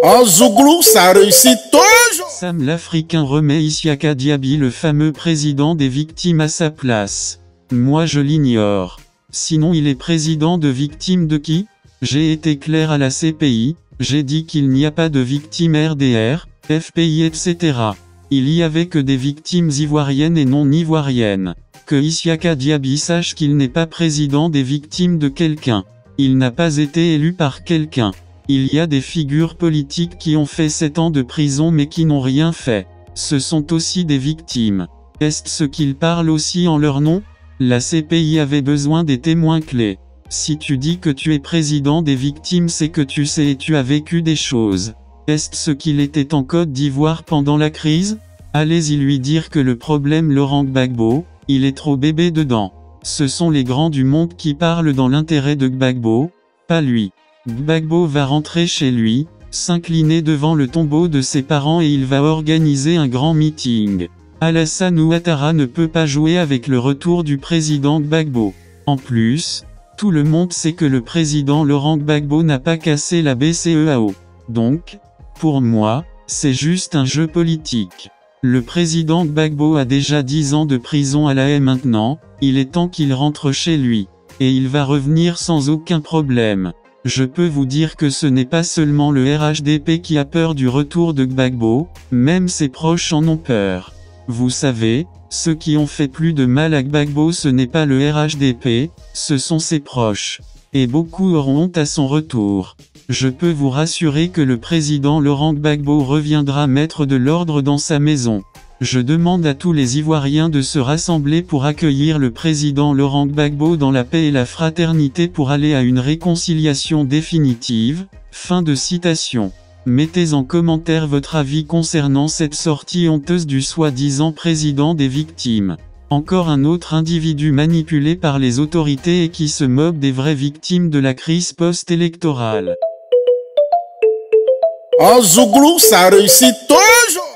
En Zouglou, ça réussit toujours. Sam l'Africain remet Isiaka Diaby, le fameux président des victimes, à sa place. Moi je l'ignore. Sinon il est président de victimes de qui? J'ai été clair à la CPI, j'ai dit qu'il n'y a pas de victimes RDR, FPI etc. Il y avait que des victimes ivoiriennes et non ivoiriennes. Que Isiaka Diaby sache qu'il n'est pas président des victimes de quelqu'un. Il n'a pas été élu par quelqu'un. Il y a des figures politiques qui ont fait 7 ans de prison mais qui n'ont rien fait. Ce sont aussi des victimes. Est-ce ce qu'ils parlent aussi en leur nom? La CPI avait besoin des témoins clés. Si tu dis que tu es président des victimes, c'est que tu sais et tu as vécu des choses. Est-ce ce qu'il était en Côte d'Ivoire pendant la crise? Allez-y lui dire que le problème Laurent Gbagbo, il est trop bébé dedans. Ce sont les grands du monde qui parlent dans l'intérêt de Gbagbo, pas lui. Gbagbo va rentrer chez lui, s'incliner devant le tombeau de ses parents et il va organiser un grand meeting. Alassane Ouattara ne peut pas jouer avec le retour du président Gbagbo. En plus, tout le monde sait que le président Laurent Gbagbo n'a pas cassé la BCEAO. Donc, pour moi, c'est juste un jeu politique. Le président Gbagbo a déjà 10 ans de prison à La Haye maintenant, il est temps qu'il rentre chez lui. Et il va revenir sans aucun problème. Je peux vous dire que ce n'est pas seulement le RHDP qui a peur du retour de Gbagbo, même ses proches en ont peur. Vous savez, ceux qui ont fait plus de mal à Gbagbo, ce n'est pas le RHDP, ce sont ses proches. Et beaucoup auront honte à son retour. Je peux vous rassurer que le président Laurent Gbagbo reviendra mettre de l'ordre dans sa maison. Je demande à tous les Ivoiriens de se rassembler pour accueillir le président Laurent Gbagbo dans la paix et la fraternité pour aller à une réconciliation définitive. Fin de citation. Mettez en commentaire votre avis concernant cette sortie honteuse du soi-disant président des victimes. Encore un autre individu manipulé par les autorités et qui se moque des vraies victimes de la crise post-électorale. En Zouglou, ça réussit toujours.